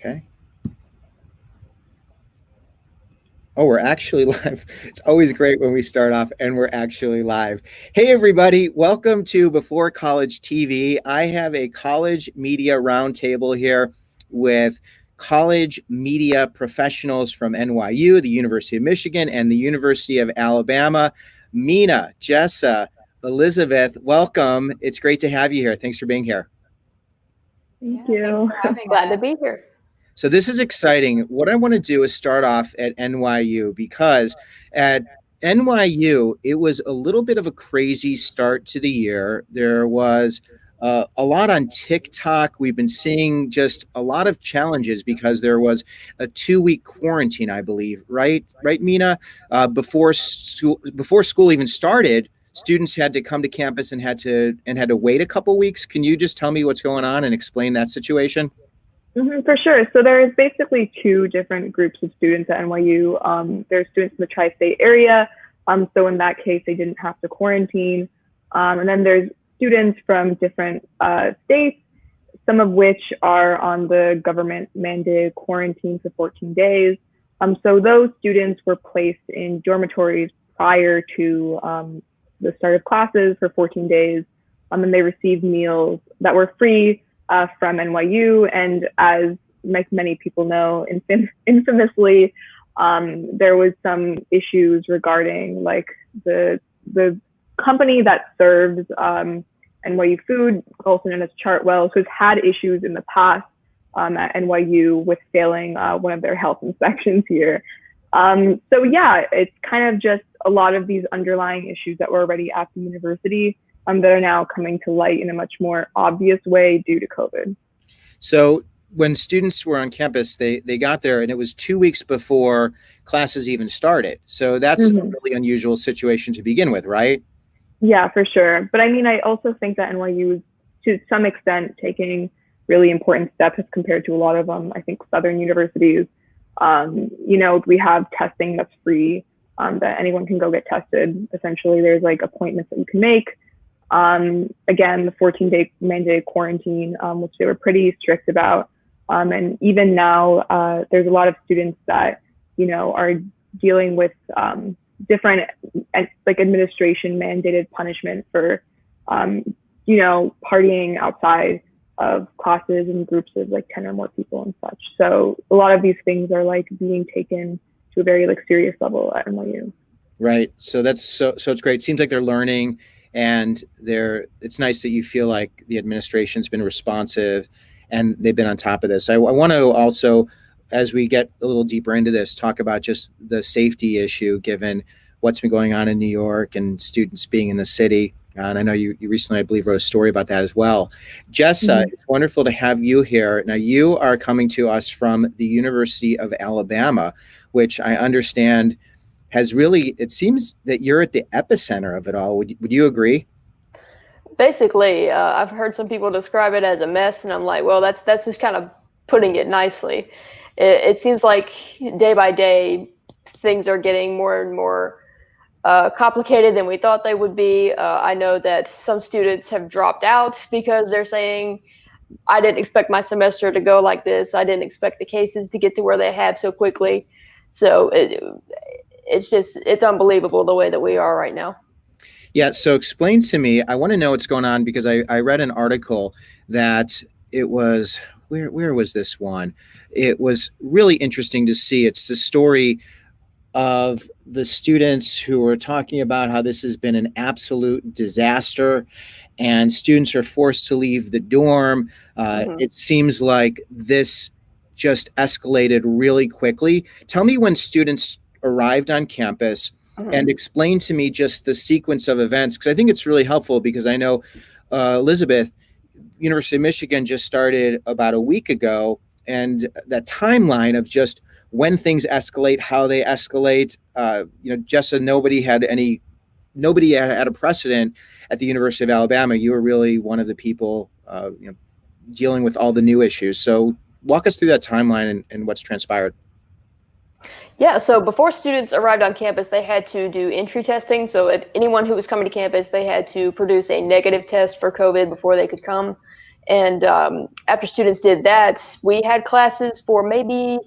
Okay. Oh, we're actually live. It's always great when we start off and we're actually live. Hey, everybody. Welcome to Before College TV. I have a college media roundtable here with college media professionals from NYU, the University of Michigan, and the University of Alabama. Mina, Jessa, Elizabeth, welcome. It's great to have you here. Thanks for being here. Thank you. Glad to be here. So this is exciting. What I want to do is start off at NYU because at NYU, it was a little bit of a crazy start to the year. There was a lot on TikTok. We've been seeing just a lot of challenges because there was a 2-week quarantine, I believe, right, Mina? Before school even started, students had to come to campus and had to wait a couple weeks. Can you just tell me what's going on and explain that situation? For sure. So there's basically two different groups of students at NYU. There's students in the tri-state area. So in that case, they didn't have to quarantine. And then there's students from different states, some of which are on the government mandated quarantine for 14 days. So those students were placed in dormitories prior to the start of classes for 14 days. And they received meals that were free from NYU, and as many people know, infamously, there was some issues regarding like the company that serves NYU food, also known as Chartwell, has had issues in the past at NYU with failing one of their health inspections here. So yeah, it's kind of just a lot of these underlying issues that were already at the university that are now coming to light in a much more obvious way due to COVID. So when students were on campus, they got there and it was 2 weeks before classes even started. So that's a really unusual situation to begin with, right? Yeah, for sure. But I mean, I also think that NYU is to some extent taking really important steps as compared to a lot of I think Southern universities. We have testing that's free, that anyone can go get tested. Essentially, there's like appointments that you can make. Again, the 14-day mandated quarantine, which they were pretty strict about. And even now, there's a lot of students that, are dealing with different like administration mandated punishment for, partying outside of classes in groups of like 10 or more people and such. So a lot of these things are like being taken to a very like serious level at NYU. Right. So so it's great. It seems like they're learning. And it's nice that you feel like the administration's been responsive and they've been on top of this. I want to also, as we get a little deeper into this, talk about just the safety issue, given what's been going on in New York and students being in the city. And I know you recently, I believe, wrote a story about that as well. Jessa, It's wonderful to have you here. Now, you are coming to us from the University of Alabama, which I understand has really, it seems that you're at the epicenter of it all. Would you agree? Basically, I've heard some people describe it as a mess, and I'm like, well, that's just kind of putting it nicely. It seems like day by day, things are getting more and more complicated than we thought they would be. I know that some students have dropped out because they're saying, I didn't expect my semester to go like this. I didn't expect the cases to get to where they have so quickly. So it's unbelievable the way that we are right now. Yeah. So explain to me, I want to know what's going on because I read an article that it was, where was this one? It was really interesting to see. It's the story of the students who were talking about how this has been an absolute disaster and students are forced to leave the dorm. It seems like this just escalated really quickly. Tell me when students arrived on campus and explain to me just the sequence of events, because I think it's really helpful because I know Elizabeth, University of Michigan just started about a week ago, and that timeline of just when things escalate, how they escalate, Jessa, nobody had a precedent at the University of Alabama. You were really one of the people, dealing with all the new issues. So walk us through that timeline and what's transpired. Yeah, so before students arrived on campus, they had to do entry testing. So anyone who was coming to campus, they had to produce a negative test for COVID before they could come. And after students did that, we had classes for maybe,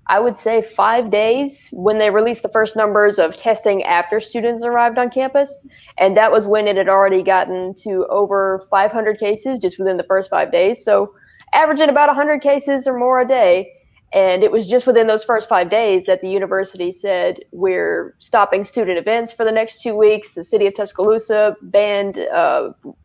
I would say, 5 days when they released the first numbers of testing after students arrived on campus. And that was when it had already gotten to over 500 cases just within the first 5 days. So averaging about 100 cases or more a day. And it was just within those first 5 days that the university said, we're stopping student events for the next 2 weeks. The city of Tuscaloosa banned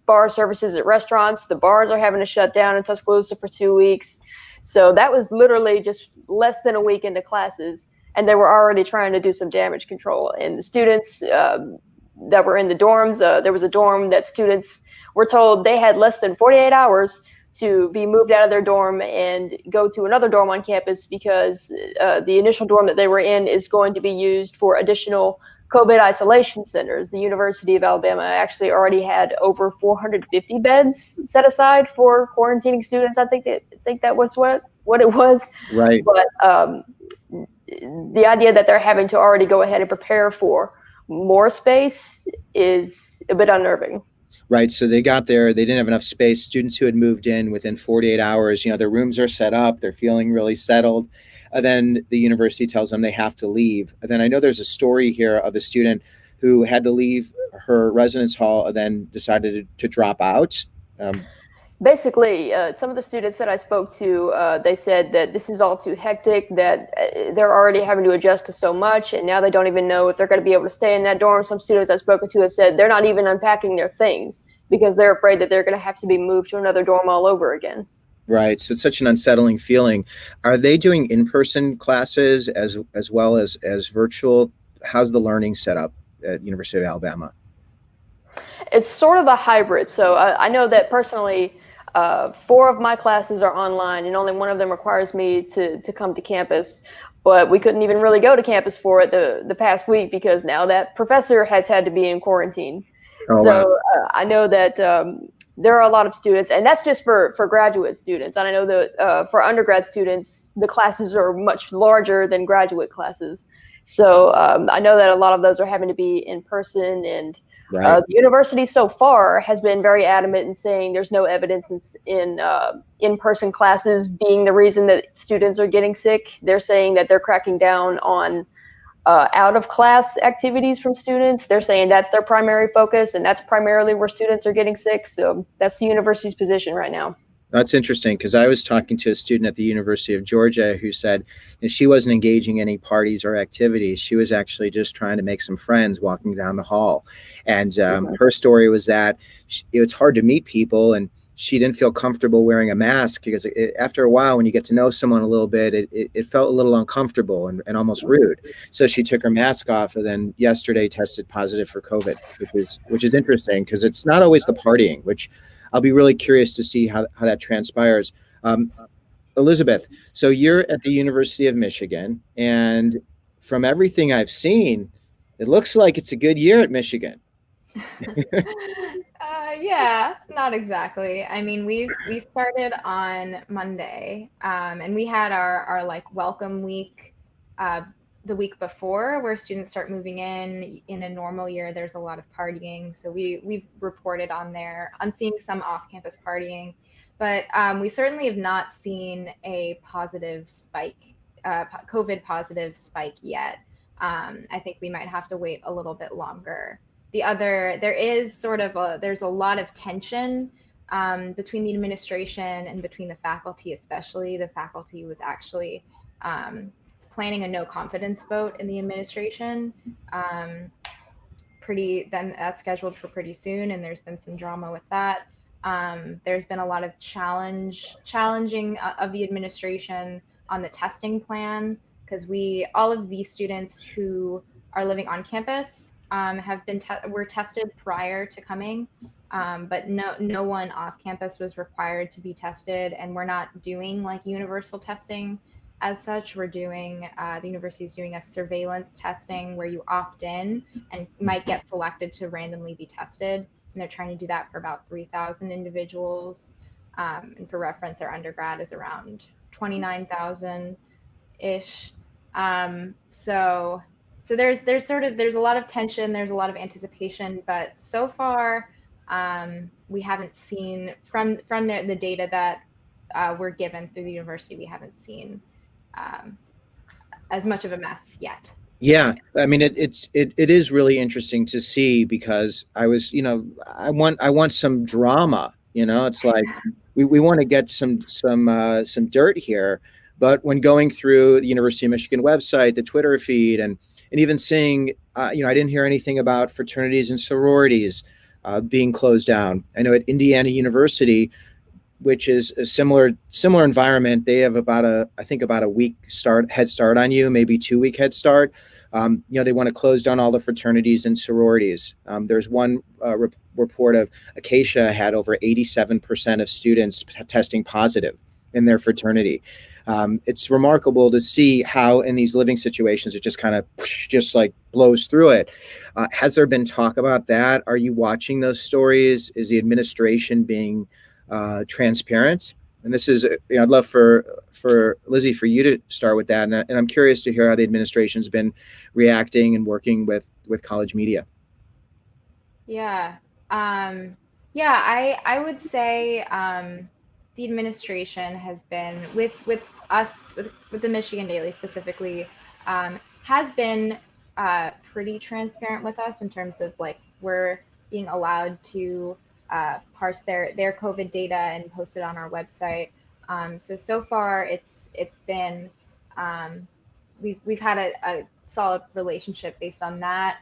bar services at restaurants. The bars are having to shut down in Tuscaloosa for 2 weeks. So that was literally just less than a week into classes, and they were already trying to do some damage control. And the students that were in the dorms, there was a dorm that students were told they had less than 48 hours to be moved out of their dorm and go to another dorm on campus because the initial dorm that they were in is going to be used for additional COVID isolation centers. The University of Alabama actually already had over 450 beds set aside for quarantining students. I think that was what it was. Right. But the idea that they're having to already go ahead and prepare for more space is a bit unnerving. Right. So they got there, they didn't have enough space. Students who had moved in within 48 hours, their rooms are set up, they're feeling really settled. And then the university tells them they have to leave. And then I know there's a story here of a student who had to leave her residence hall and then decided to drop out. Basically, some of the students that I spoke to, they said that this is all too hectic, that they're already having to adjust to so much, and now they don't even know if they're going to be able to stay in that dorm. Some students I've spoken to have said they're not even unpacking their things because they're afraid that they're going to have to be moved to another dorm all over again. Right. So it's such an unsettling feeling. Are they doing in-person classes as well as virtual? How's the learning set up at University of Alabama? It's sort of a hybrid. So I know that personally, 4 of my classes are online, and only one of them requires me to come to campus. But we couldn't even really go to campus for it the past week because now that professor has had to be in quarantine. Oh, So wow. I know that there are a lot of students, and that's just for graduate students. And I know that for undergrad students, the classes are much larger than graduate classes. So I know that a lot of those are having to be in person, and Right. the university so far has been very adamant in saying there's no evidence in in-person classes being the reason that students are getting sick. They're saying that they're cracking down on out-of-class activities from students. They're saying that's their primary focus, and that's primarily where students are getting sick. So that's the university's position right now. That's interesting because I was talking to a student at the University of Georgia who said that she wasn't engaging in any parties or activities. She was actually just trying to make some friends walking down the hall. And her story was that it's hard to meet people, and she didn't feel comfortable wearing a mask because after a while, when you get to know someone a little bit, it felt a little uncomfortable and almost rude. So she took her mask off, and then yesterday tested positive for COVID, which is interesting because it's not always the partying, which I'll be really curious to see how that transpires. Elizabeth, so you're at the University of Michigan, and from everything I've seen, it looks like it's a good year at Michigan. Yeah, not exactly. I mean, we started on Monday, and we had our like welcome week the week before, where students start moving in. In a normal year, there's a lot of partying, so we've reported on seeing some off-campus partying, but we certainly have not seen a positive spike, COVID positive spike yet. I think we might have to wait a little bit longer. There is there's a lot of tension between the administration and between the faculty, especially. The faculty was actually planning a no confidence vote in the administration. That's scheduled for pretty soon, and there's been some drama with that. There's been a lot of challenging of the administration on the testing plan, because all of these students who are living on campus were tested prior to coming, but no one off campus was required to be tested, and we're not doing like universal testing as such. The university is doing a surveillance testing where you opt in and might get selected to randomly be tested, and they're trying to do that for about 3,000 individuals. And for reference, our undergrad is around 29,000 ish. So there's a lot of tension, there's a lot of anticipation, but so far We haven't seen from the data that we're given through the university, we haven't seen as much of a mess yet. Yeah, I mean it is really interesting to see because I was, I want some drama, it's like we want to get some dirt here, but when going through the University of Michigan website, the Twitter feed, and even seeing, I didn't hear anything about fraternities and sororities being closed down. I know at Indiana University, which is a similar environment. They have about a week head start on you, maybe 2 week head start. They want to close down all the fraternities and sororities. There's one report of Acacia had over 87% of students testing positive in their fraternity. It's remarkable to see how in these living situations it just kind of just like blows through it. Has there been talk about that? Are you watching those stories? Is the administration being transparent? And this is, I'd love for Lizzy, for you to start with that. And I'm curious to hear how the administration's been reacting and working with college media. Yeah. I would say the administration has been with us, with the Michigan Daily specifically, has been pretty transparent with us in terms of like we're being allowed to parse their COVID data and post it on our website. So far it's been we've had a solid relationship based on that.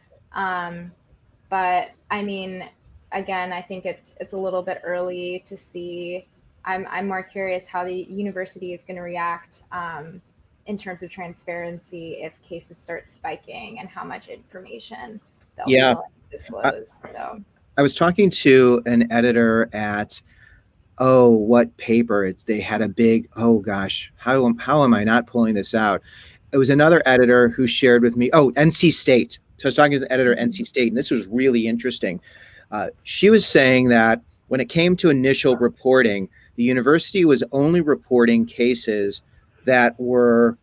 But I mean, again, I think it's a little bit early to see. I'm more curious how the university is going to react in terms of transparency if cases start spiking and how much information they'll be willing to disclose. So I was talking to an editor at what paper? They had a big, oh gosh, how am I not pulling this out? It was another editor who shared with me, NC State. So I was talking to the editor at NC State, and this was really interesting. She was saying that when it came to initial reporting, the university was only reporting cases that were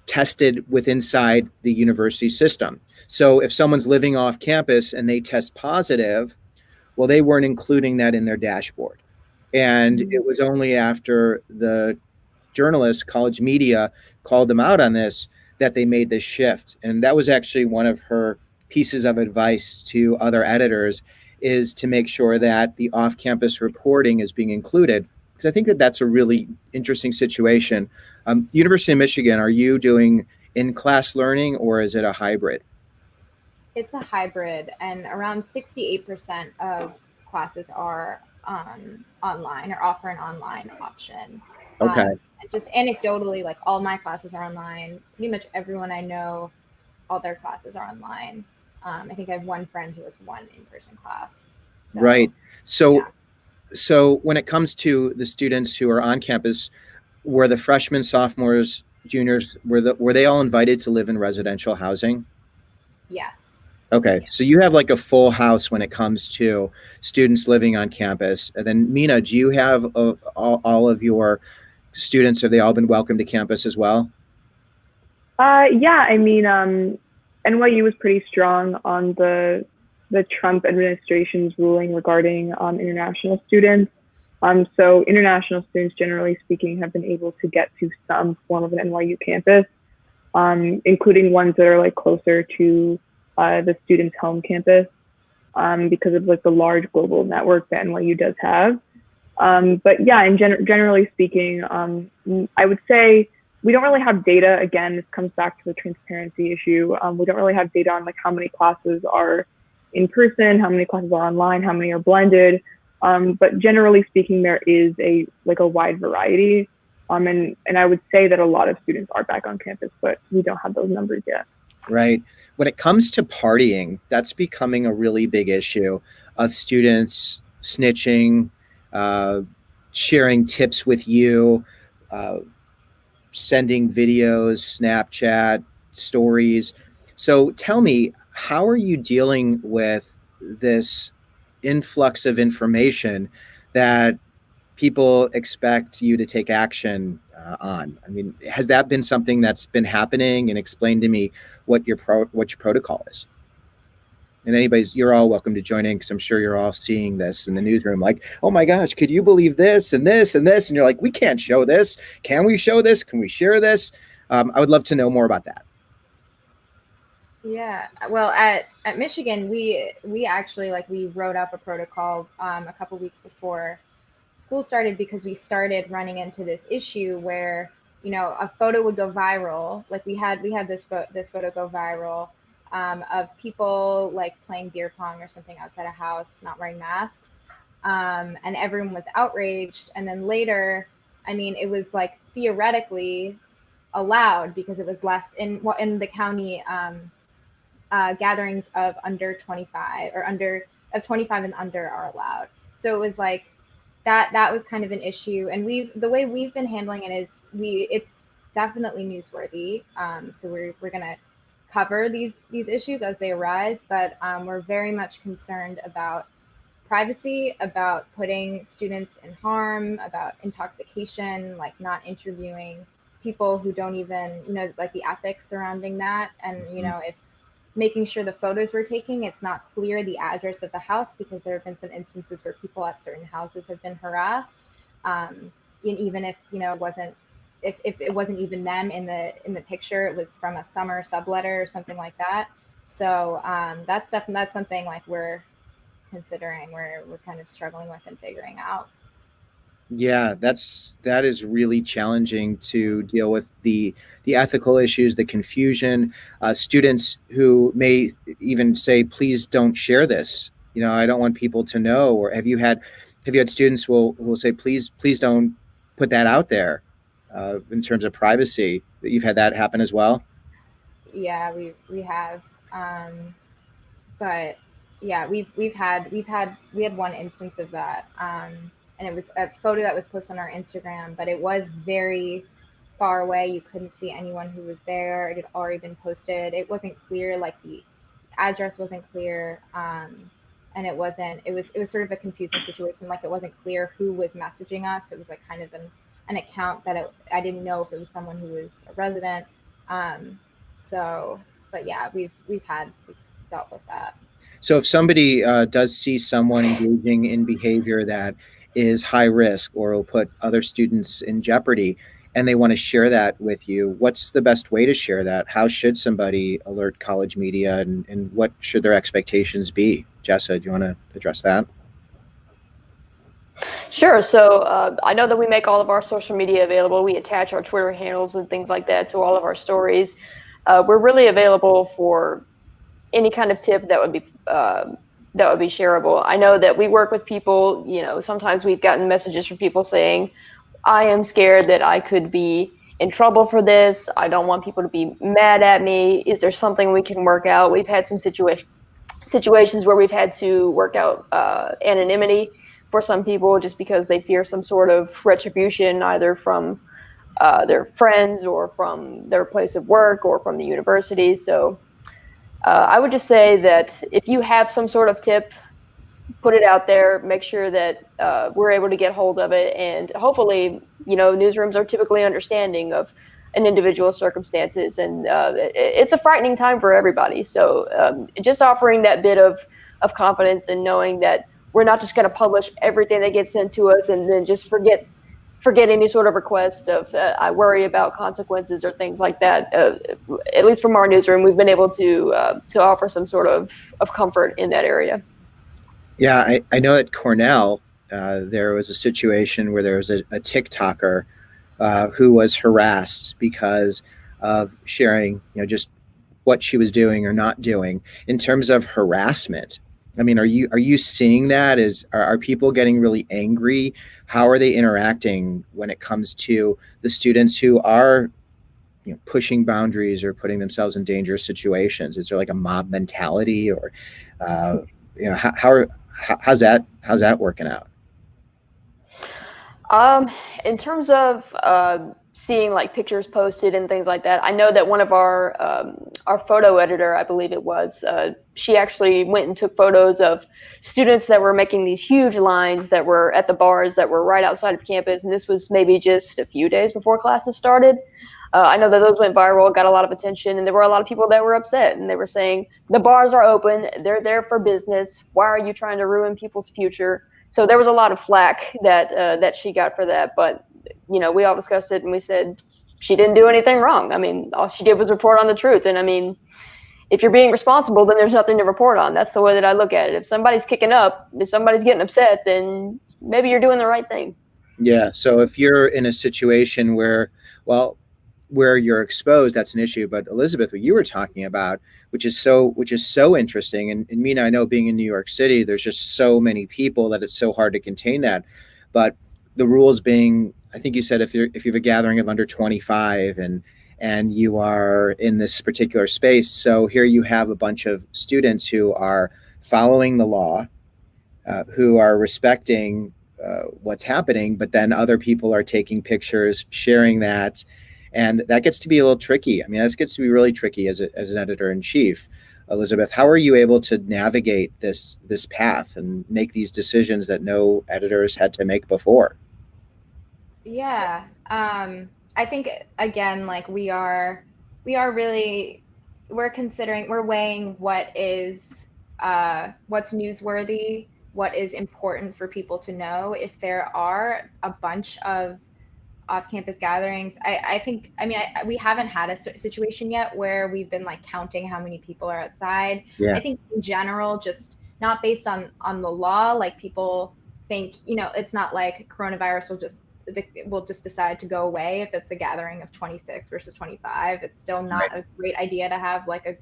tested inside the university system. So if someone's living off campus and they test positive, well, they weren't including that in their dashboard. And it was only after the journalists, college media, called them out on this that they made this shift. And that was actually one of her pieces of advice to other editors, is to make sure that the off-campus reporting is being included. Because I think that that's a really interesting situation. University of Michigan, are you doing in-class learning or is it a hybrid? It's a hybrid, and around 68% of classes are online or offer an online option. Okay. Just anecdotally, like all my classes are online. Pretty much everyone I know, all their classes are online. I think I have one friend who has one in-person class. So, right. So when it comes to the students who are on campus, were the freshmen, sophomores, juniors, were they all invited to live in residential housing? Yes. Okay, so you have like a full house when it comes to students living on campus. And then Mina, do you have all of your students, have they all been welcomed to campus as well? Yeah, I mean, NYU was pretty strong on the Trump administration's ruling regarding international students. So international students, generally speaking, have been able to get to some form of an NYU campus, including ones that are like closer to the student's home campus, because of like the large global network that NYU does have. But yeah, generally speaking, I would say we don't really have data. Again, this comes back to the transparency issue. We don't really have data on like how many classes are in person, how many classes are online, how many are blended. But generally speaking, there is a wide variety. And I would say that a lot of students are back on campus, but we don't have those numbers yet. Right. When it comes to partying, that's becoming a really big issue of students snitching, sharing tips with you, sending videos, Snapchat, stories. So tell me, how are you dealing with this influx of information that people expect you to take action on? I mean, has that been something that's been happening? And explain to me what your protocol is. And you're all welcome to join in, because I'm sure you're all seeing this in the newsroom, like, oh my gosh, could you believe this and this and this? And you're like, we can't show this. Can we show this? Can we share this? I would love to know more about that. Yeah, well, at Michigan, we actually we wrote up a protocol a couple weeks before school started, because we started running into this issue where a photo would go viral. Like we had this photo go viral of people playing beer pong or something outside a house, not wearing masks, and everyone was outraged. And then later, I mean, it was theoretically allowed because it was less in the county. Gatherings of under 25 or of 25 and under are allowed. So it was that was kind of an issue. And the way we've been handling it is it's definitely newsworthy. So we're gonna cover these issues as they arise, but we're very much concerned about privacy, about putting students in harm, about intoxication, not interviewing people who don't even, the ethics surrounding that. And, if making sure the photos we're taking, it's not clear the address of the house, because there have been some instances where people at certain houses have been harassed. And even if, it wasn't, if it wasn't even them in the picture, it was from a summer subletter or something like that. So that's something we're considering, we're kind of struggling with and figuring out. Yeah, that is really challenging to deal with, the ethical issues, the confusion. Students who may even say, "Please don't share this. I don't want people to know." Or have you had students who will say, "Please don't put that out there," in terms of privacy? That you've had that happen as well? Yeah, we have. But yeah, we had one instance of that, and it was a photo that was posted on our Instagram, but it was very far away. You couldn't see anyone who was there. It had already been posted. It wasn't clear, the address wasn't clear, and it was sort of a confusing situation. It wasn't clear who was messaging us. It was kind of an account that I didn't know if it was someone who was a resident. So, but yeah, we've dealt with that. So if somebody does see someone engaging in behavior that is high risk or will put other students in jeopardy, and they want to share that with you, what's the best way to share that? How should somebody alert college media, and what should their expectations be? Jessa, do you want to address that? Sure. So I know that we make all of our social media available. We attach our Twitter handles and things like that to all of our stories. We're really available for any kind of tip that would be shareable. I know that we work with people. Sometimes we've gotten messages from people saying, "I am scared that I could be in trouble for this. I don't want people to be mad at me. Is there something we can work out?" We've had some situations where we've had to work out anonymity for some people, just because they fear some sort of retribution, either from their friends or from their place of work or from the university. So I would just say that if you have some sort of tip, put it out there, make sure that we're able to get hold of it. And hopefully, newsrooms are typically understanding of an individual's circumstances. And it's a frightening time for everybody. So just offering that bit of confidence and knowing that we're not just going to publish everything that gets sent to us and then just forget any sort of request of I worry about consequences or things like that. At least from our newsroom, we've been able to offer some sort of comfort in that area. Yeah, I know at Cornell, there was a situation where there was a TikToker who was harassed because of sharing, just what she was doing or not doing in terms of harassment. I mean, are you seeing that? Are people getting really angry? How are they interacting when it comes to the students who are, pushing boundaries or putting themselves in dangerous situations? Is there a mob mentality, or how's that working out? In terms of seeing pictures posted and things like that, I know that one of our photo editor, I believe it was, she actually went and took photos of students that were making these huge lines that were at the bars that were right outside of campus, and this was maybe just a few days before classes started. I know that those went viral, got a lot of attention, and there were a lot of people that were upset, and they were saying the bars are open, they're there for business. Why are you trying to ruin people's future? So there was a lot of flack that she got for that. But we all discussed it, and we said she didn't do anything wrong. I mean, all she did was report on the truth. And I mean, if you're being responsible, then there's nothing to report on. That's the way that I look at it. If somebody's kicking up, if somebody's getting upset, then maybe you're doing the right thing. Yeah. So if you're in a situation where you're exposed, that's an issue. But Elizabeth, what you were talking about, which is so interesting, and Mina, I know being in New York City, there's just so many people that it's so hard to contain that. But the rules being, I think you said if you have a gathering of under 25 and you are in this particular space, so here you have a bunch of students who are following the law, who are respecting what's happening, but then other people are taking pictures, sharing that, and that gets to be a little tricky. I mean, that gets to be really tricky as an editor-in-chief. Elizabeth, how are you able to navigate this path and make these decisions that no editors had to make before? Yeah, I think again, like we're weighing what's newsworthy, what is important for people to know. If there are a bunch of off-campus gatherings, we haven't had a situation yet where we've been like counting how many people are outside. Yeah. I think in general, just not based on the law, like people think, it's not like coronavirus will just decide to go away if it's a gathering of 26 versus 25. It's still not a great idea to have like a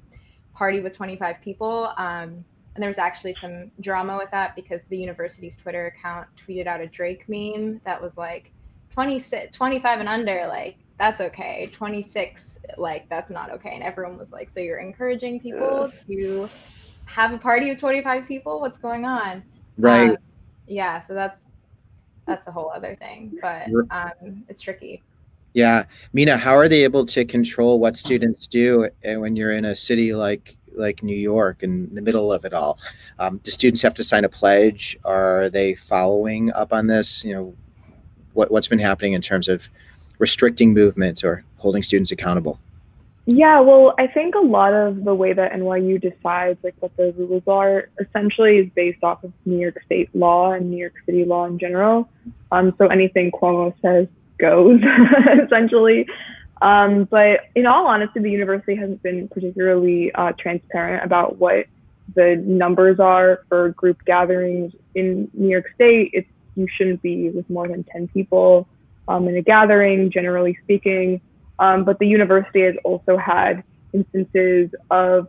party with 25 people. And there was actually some drama with that because the university's Twitter account tweeted out a Drake meme that was like 25 and under, like that's okay. 26, like that's not okay. And everyone was like, so you're encouraging people to have a party of 25 people? What's going on? Right. Yeah, so that's a whole other thing, but it's tricky. Yeah. Mina, how are they able to control what students do when you're in a city like New York in the middle of it all? Do students have to sign a pledge? Are they following up on this? What's been happening in terms of restricting movements or holding students accountable? Yeah, well, I think a lot of the way that NYU decides like what the rules are essentially is based off of New York State law and New York City law in general. So anything Cuomo says goes, essentially. But in all honesty, the university hasn't been particularly transparent about what the numbers are for group gatherings in New York State. You shouldn't be with more than 10 people in a gathering, generally speaking. But the university has also had instances of,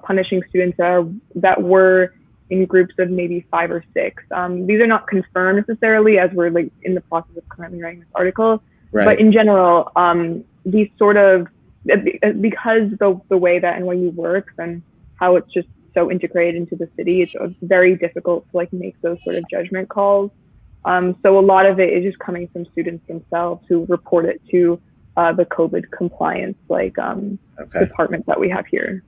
punishing students that were in groups of maybe 5 or 6. These are not confirmed necessarily, as we're like in the process of currently writing this article. Right. But in general, these sort of, because the way that NYU works and how it's just so integrated into the city, it's very difficult to like make those sort of judgment calls. So a lot of it is just coming from students themselves who report it to the COVID compliance department that we have here.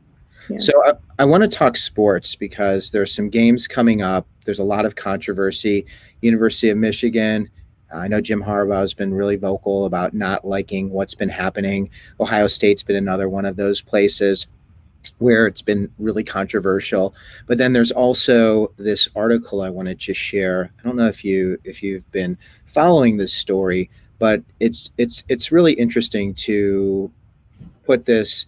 Yeah. So I want to talk sports because there's some games coming up. There's a lot of controversy. University of Michigan, I know Jim Harbaugh has been really vocal about not liking what's been happening. Ohio State's been another one of those places where it's been really controversial. But then there's also this article I wanted to share. I don't know if you've been following this story, but it's really interesting to put this.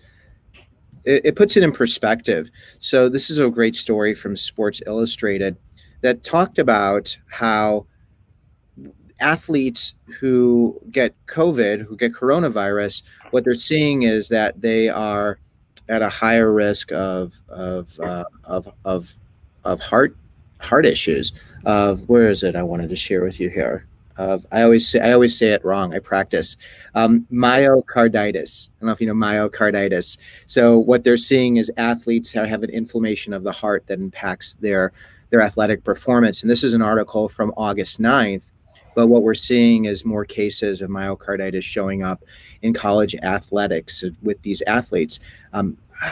It puts it in perspective. So this is a great story from Sports Illustrated that talked about how athletes who get COVID, who get coronavirus, what they're seeing is that they are at a higher risk of heart issues. Where is it? I wanted to share with you here. I always say it wrong. I practice. Myocarditis. I don't know if you know myocarditis. So what they're seeing is athletes have an inflammation of the heart that impacts their athletic performance. And this is an article from August 9th. But what we're seeing is more cases of myocarditis showing up in college athletics with these athletes.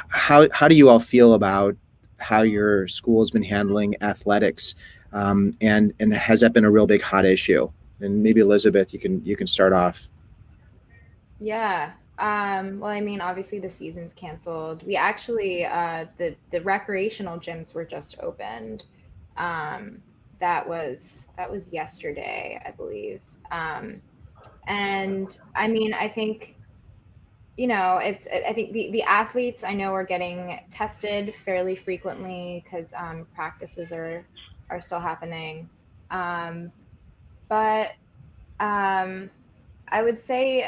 How do you all feel about how your school has been handling athletics, and has that been a real big hot issue? And maybe Elizabeth, you can start off. Yeah. Well, I mean, obviously the season's canceled. We actually, the recreational gyms were just opened. Um, that was yesterday, I believe. And I mean, I think, I think the athletes I know are getting tested fairly frequently because practices are still happening. Um, but um, I would say,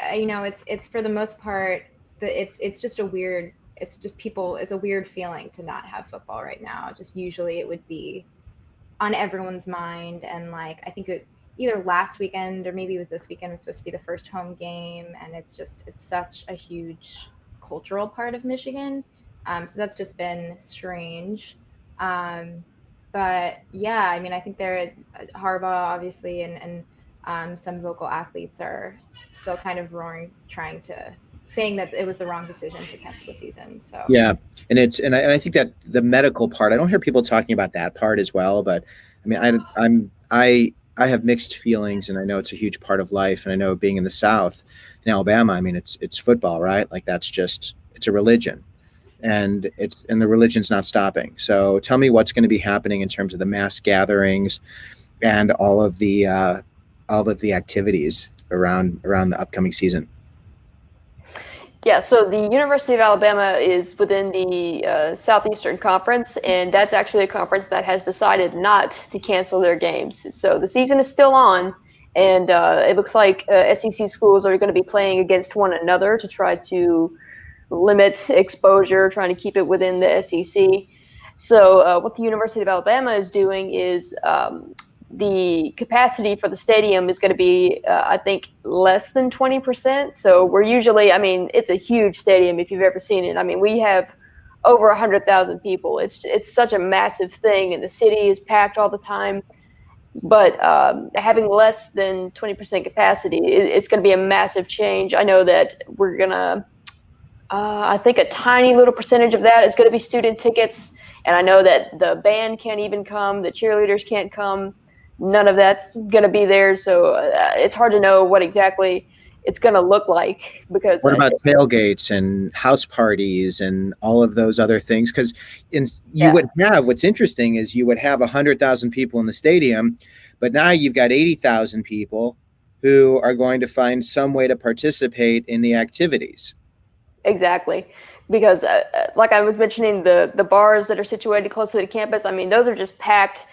it's for the most part that it's just a weird, it's just people, it's a weird feeling to not have football right now. Just usually it would be on everyone's mind, and like I think it either last weekend or maybe it was this weekend was supposed to be the first home game, and it's such a huge cultural part of Michigan. So that's just been strange. Um, but yeah, I mean, I think there Harbaugh obviously and some local athletes are still kind of roaring, trying to saying that it was the wrong decision to cancel the season. So Yeah, and I think that the medical part, I don't hear people talking about that part as well. But I mean, I have mixed feelings, and I know it's a huge part of life. And I know being in the South, in Alabama, I mean, it's football, right? Like that's just it's a religion, and the religion's not stopping. So tell me what's going to be happening in terms of the mass gatherings and all of the activities around the upcoming season. Yeah, so the University of Alabama is within the Southeastern Conference, and that's actually a conference that has decided not to cancel their games. So the season is still on, and it looks like SEC schools are going to be playing against one another to try to limit exposure, trying to keep it within the SEC. So what the University of Alabama is doing is the capacity for the stadium is going to be, I think, less than 20%. So we're usually, I mean, it's a huge stadium if you've ever seen it. I mean, we have over 100,000 people. It's such a massive thing, and the city is packed all the time. But having less than 20% capacity, it's going to be a massive change. I know that we're going to I think a tiny little percentage of that is going to be student tickets. And I know that the band can't even come, the cheerleaders can't come. None of that's going to be there. So it's hard to know what exactly it's going to look like because What about tailgates and house parties and all of those other things? Because you yeah, would have what's interesting is you would have 100,000 people in the stadium, but now you've got 80,000 people who are going to find some way to participate in the activities. exactly. Because like I was mentioning, the bars that are situated close to the campus, I mean, those are just packed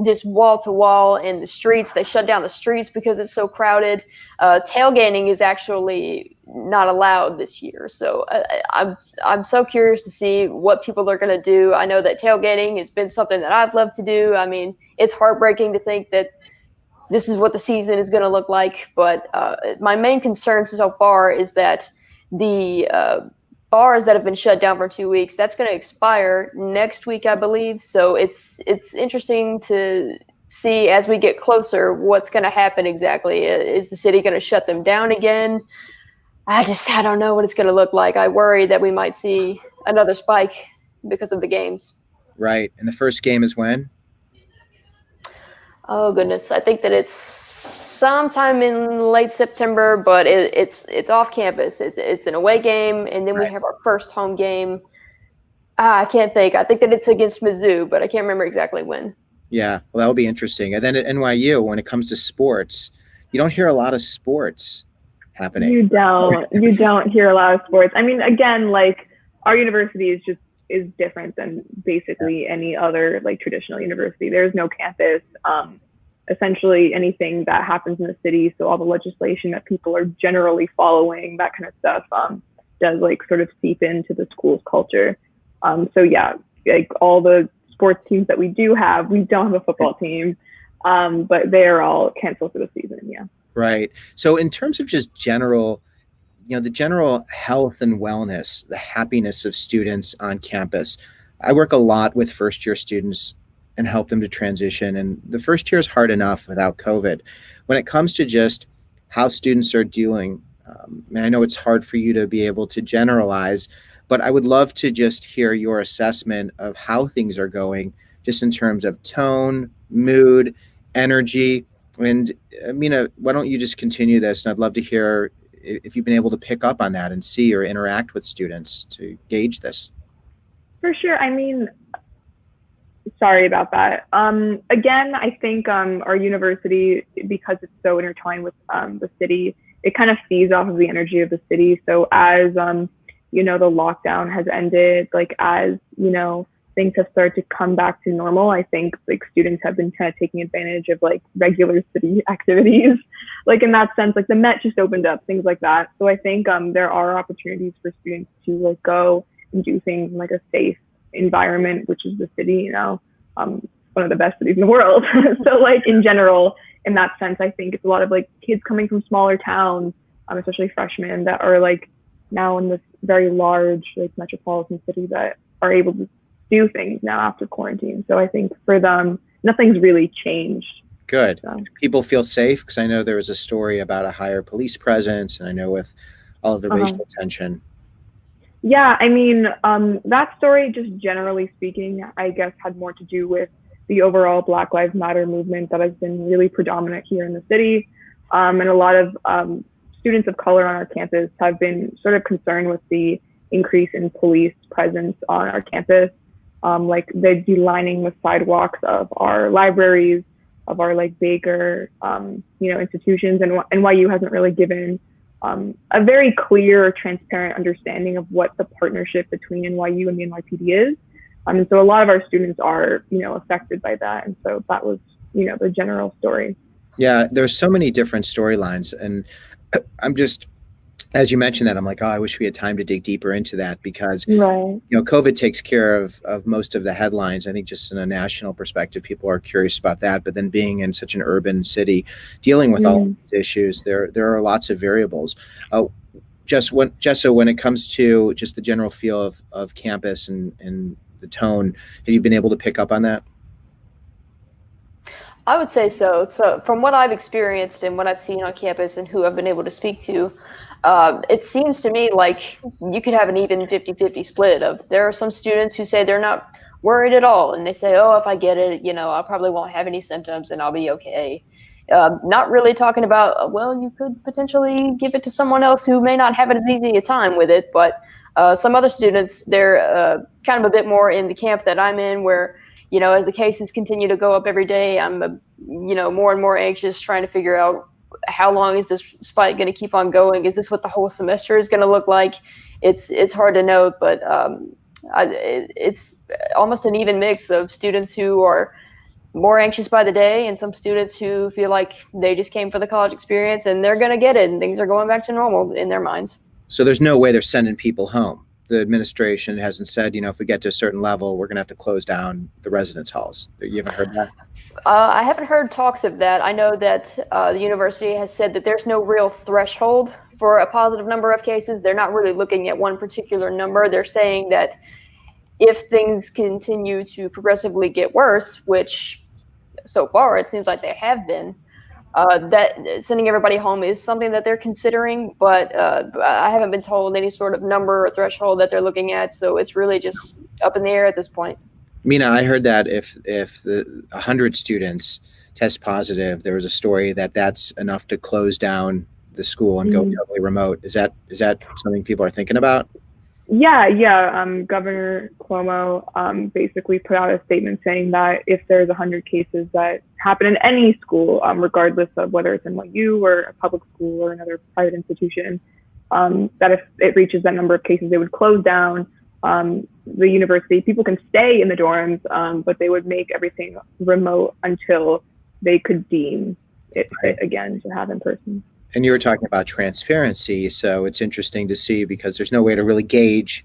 just wall to wall in the streets. They shut down the streets because it's so crowded. Tailgating is actually not allowed this year. So I'm so curious to see what people are going to do. I know that tailgating has been something that I've loved to do. I mean, it's heartbreaking to think that this is what the season is going to look like. But my main concern so far is that the bars that have been shut down for 2 weeks, that's going to expire next week, I believe. So it's interesting to see as we get closer what's going to happen exactly. Is the city going to shut them down again? I don't know what it's going to look like. I worry that we might see another spike because of the games. Right. And the first game is when? Oh goodness, I think that it's sometime in late September, but it's off campus. It's an away game, and then we Right. have our first home game. I can't think. I think that it's against Mizzou, but I can't remember exactly when. Yeah. Well, that'll be interesting. And then at NYU, when it comes to sports, you don't hear a lot of sports happening. You don't hear a lot of sports. I mean, again, like our university is different than basically any other like traditional university. There's no campus. Essentially anything that happens in the city, so all the legislation that people are generally following, that kind of stuff, does like sort of seep into the school's culture. So yeah, like all the sports teams that we do have, we don't have a football team, but they are all canceled for the season. Yeah. Right. So in terms of just general, the general health and wellness, the happiness of students on campus. I work a lot with first year students and help them to transition. And the first year is hard enough without COVID. When it comes to just how students are doing, and I know it's hard for you to be able to generalize, but I would love to just hear your assessment of how things are going, just in terms of tone, mood, energy. And Mina, why don't you just continue this? And I'd love to hear if you've been able to pick up on that and see or interact with students to gauge this. For sure. I mean, sorry about that. Again, I think our university, because it's so intertwined with the city, it kind of feeds off of the energy of the city. So as you know, the lockdown has ended, like as you know, things have started to come back to normal. I think like students have been kind of taking advantage of like regular city activities, like in that sense, like the Met just opened up, things like that. So I think there are opportunities for students to like go and do things in like a safe environment, which is the city, you know, one of the best cities in the world. So like in general, in that sense, I think it's a lot of like kids coming from smaller towns, especially freshmen that are like now in this very large like metropolitan city that are able to do things now after quarantine. So I think for them, nothing's really changed. Good. So. People feel safe, because I know there was a story about a higher police presence, and I know with all of the racial tension. Yeah, I mean, that story, just generally speaking, I guess had more to do with the overall Black Lives Matter movement that has been really predominant here in the city. And a lot of students of color on our campus have been sort of concerned with the increase in police presence on our campus, like the delining the sidewalks of our libraries, of our like Baker, you know, institutions, and NYU hasn't really given a very clear, transparent understanding of what the partnership between NYU and the NYPD is. And so a lot of our students are, you know, affected by that. And so that was, you know, the general story. Yeah, there's so many different storylines. And I'm just, as you mentioned that, I'm like, oh, I wish we had time to dig deeper into that, because, right. you know, COVID takes care of most of the headlines. I think just in a national perspective, people are curious about that. But then being in such an urban city, dealing with all of these issues, there are lots of variables. Jessa, when it comes to just the general feel of campus and the tone, have you been able to pick up on that? I would say so. So from what I've experienced and what I've seen on campus and who I've been able to speak to, it seems to me like you could have an even 50-50 split of, there are some students who say they're not worried at all. And they say, oh, if I get it, you know, I probably won't have any symptoms and I'll be okay. Not really talking about, well, you could potentially give it to someone else who may not have it as easy a time with it. But some other students, they're kind of a bit more in the camp that I'm in, where, you know, as the cases continue to go up every day, I'm, you know, more and more anxious, trying to figure out how long is this spike going to keep on going? Is this what the whole semester is going to look like? It's hard to know, but it's almost an even mix of students who are more anxious by the day and some students who feel like they just came for the college experience and they're going to get it and things are going back to normal in their minds. So there's no way they're sending people home. The administration hasn't said, you know, if we get to a certain level, we're going to have to close down the residence halls. You haven't heard that? I haven't heard talks of that. I know that the university has said that there's no real threshold for a positive number of cases. They're not really looking at one particular number. They're saying that if things continue to progressively get worse, which so far it seems like they have been, that sending everybody home is something that they're considering, but I haven't been told any sort of number or threshold that they're looking at, so it's really just up in the air at this point. Mina, I heard that if the 100 students test positive, there was a story that that's enough to close down the school and go totally remote. Is that something people are thinking about? Yeah. Governor Cuomo basically put out a statement saying that if there's 100 cases that happen in any school, regardless of whether it's NYU or a public school or another private institution, that if it reaches that number of cases, they would close down the university. People can stay in the dorms, but they would make everything remote until they could deem it fit again to have in person. And you were talking about transparency, so it's interesting to see, because there's no way to really gauge,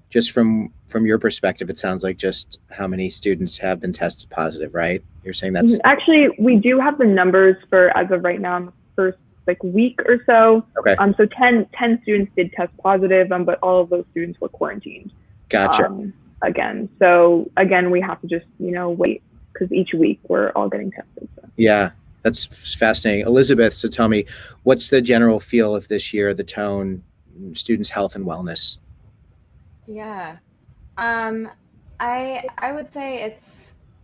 just from your perspective, it sounds like just how many students have been tested positive, right? You're saying that's... Actually, we do have the numbers for, as of right now, in the first like week or so. Okay. So 10 students did test positive, but all of those students were quarantined. Gotcha. Again, so again, we have to just, you know, wait, because each week we're all getting tested. So. Yeah. That's fascinating. Elizabeth, so tell me, what's the general feel of this year, the tone, students' health and wellness? Yeah. I would say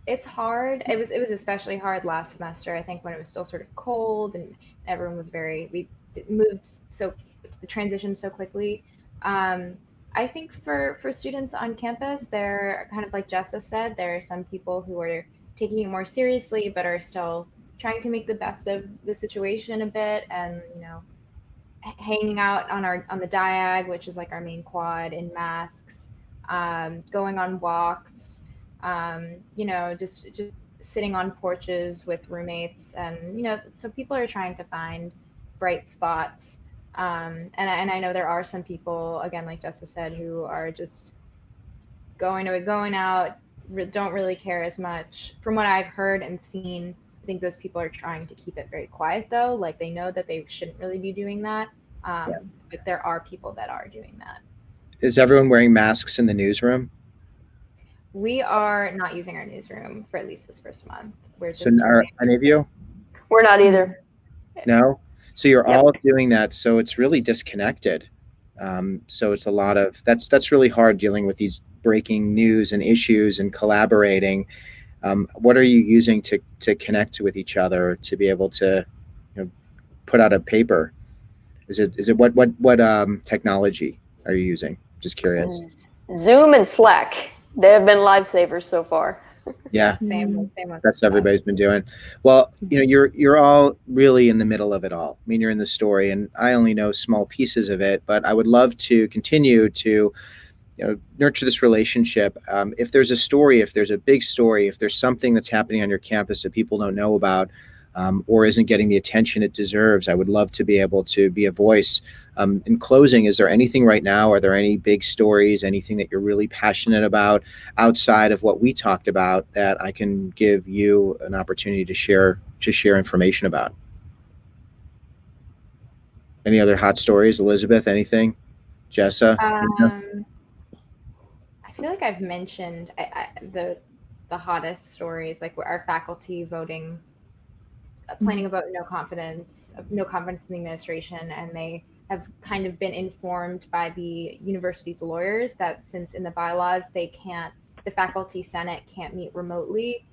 it's hard. It was especially hard last semester, I think, when it was still sort of cold and everyone was we moved so the transition so quickly. I think for students on campus, they're kind of like Jessa said, there are some people who are taking it more seriously, but are still trying to make the best of the situation a bit, and hanging out on the diag, which is like our main quad, in masks, going on walks, just sitting on porches with roommates, and so people are trying to find bright spots. And I know there are some people, again, like Jessa said, who are just going out, don't really care as much. From what I've heard and seen, I think those people are trying to keep it very quiet, though. Like, they know that they shouldn't really be doing that. But there are people that are doing that. Is everyone wearing masks in the newsroom? We are not using our newsroom for at least this first month. We're So just are any of you? We're not either. No? So you're Yep. all doing that, so it's really disconnected. So it's a lot of that's really hard, dealing with these breaking news and issues and collaborating. What are you using to connect with each other, to be able to put out a paper? Is it what technology are you using? Just curious. Zoom and Slack. They have been lifesavers so far. Yeah. same with That's what everybody's been doing. Well, you're all really in the middle of it all. I mean, you're in the story, and I only know small pieces of it, but I would love to continue to nurture this relationship. If there's a story, if there's a big story, if there's something that's happening on your campus that people don't know about, or isn't getting the attention it deserves, I would love to be able to be a voice. In closing, is there anything right now? Are there any big stories, anything that you're really passionate about outside of what we talked about, that I can give you an opportunity to share information about? Any other hot stories? Elizabeth, anything? Jessa? I feel like I've mentioned the hottest stories, like our faculty planning a vote no confidence in the administration, and they have kind of been informed by the university's lawyers that since in the bylaws the faculty senate can't meet remotely,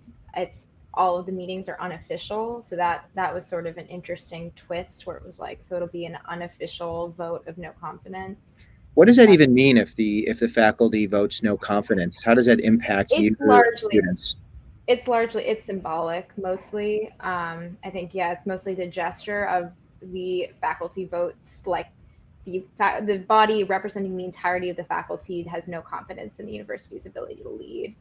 all of the meetings are unofficial. So that was sort of an interesting twist, where it was like, so it'll be an unofficial vote of no confidence. What does that even mean, if the faculty votes no confidence? How does that impact you, students? It's symbolic mostly. I think, it's mostly the gesture of the faculty votes, like the body representing the entirety of the faculty has no confidence in the university's ability to lead.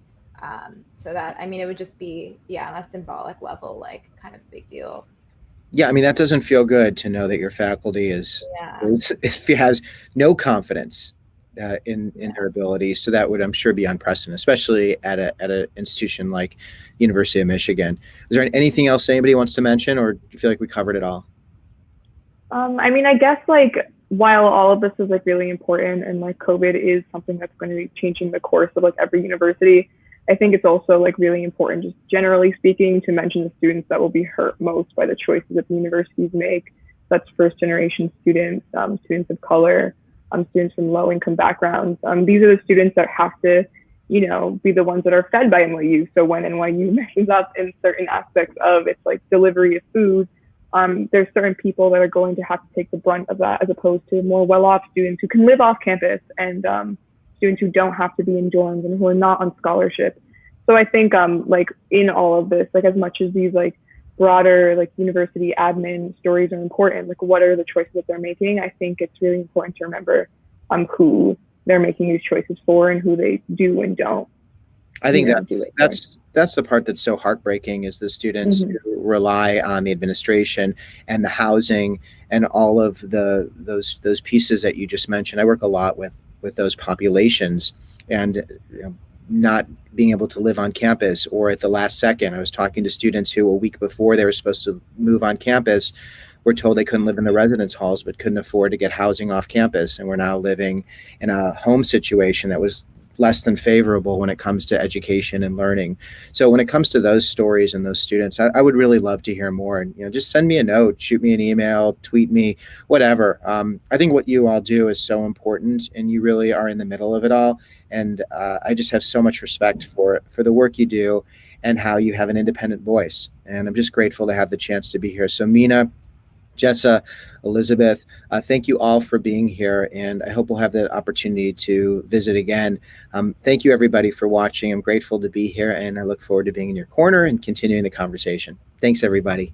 So that, it would just be, on a symbolic level, like, kind of a big deal. Yeah, that doesn't feel good to know that your faculty has no confidence in their ability. So that would, I'm sure, be unprecedented, especially at an institution like University of Michigan. Is there anything else anybody wants to mention, or do you feel like we covered it all? I guess, like, while all of this is like really important, and like COVID is something that's going to be changing the course of like every university, I think it's also like really important, just generally speaking, to mention the students that will be hurt most by the choices that the universities make. That's first generation students, students of color, students from low income backgrounds. These are the students that have to, be the ones that are fed by NYU. So when NYU messes up in certain aspects of its like delivery of food, there's certain people that are going to have to take the brunt of that, as opposed to more well-off students who can live off campus, and students who don't have to be in dorms and who are not on scholarship. So I think like in all of this, like, as much as these like broader like university admin stories are important, like what are the choices that they're making, I think it's really important to remember who they're making these choices for, and who they do and don't. I think that's the part that's so heartbreaking, is the students who rely on the administration and the housing and all of those pieces that you just mentioned. I work a lot with those populations, and not being able to live on campus, or at the last second. I was talking to students who, a week before they were supposed to move on campus, were told they couldn't live in the residence halls, but couldn't afford to get housing off campus, and were now living in a home situation that was less than favorable when it comes to education and learning. So when it comes to those stories and those students, I would really love to hear more. And just send me a note, shoot me an email, tweet me, whatever. I think what you all do is so important, and you really are in the middle of it all. And I just have so much respect for the work you do, and how you have an independent voice. And I'm just grateful to have the chance to be here. So Mina, Jessa, Elizabeth, thank you all for being here, and I hope we'll have the opportunity to visit again. Thank you, everybody, for watching. I'm grateful to be here, and I look forward to being in your corner and continuing the conversation. Thanks, everybody.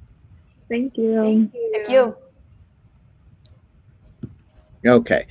Thank you. Thank you. Thank you. Okay.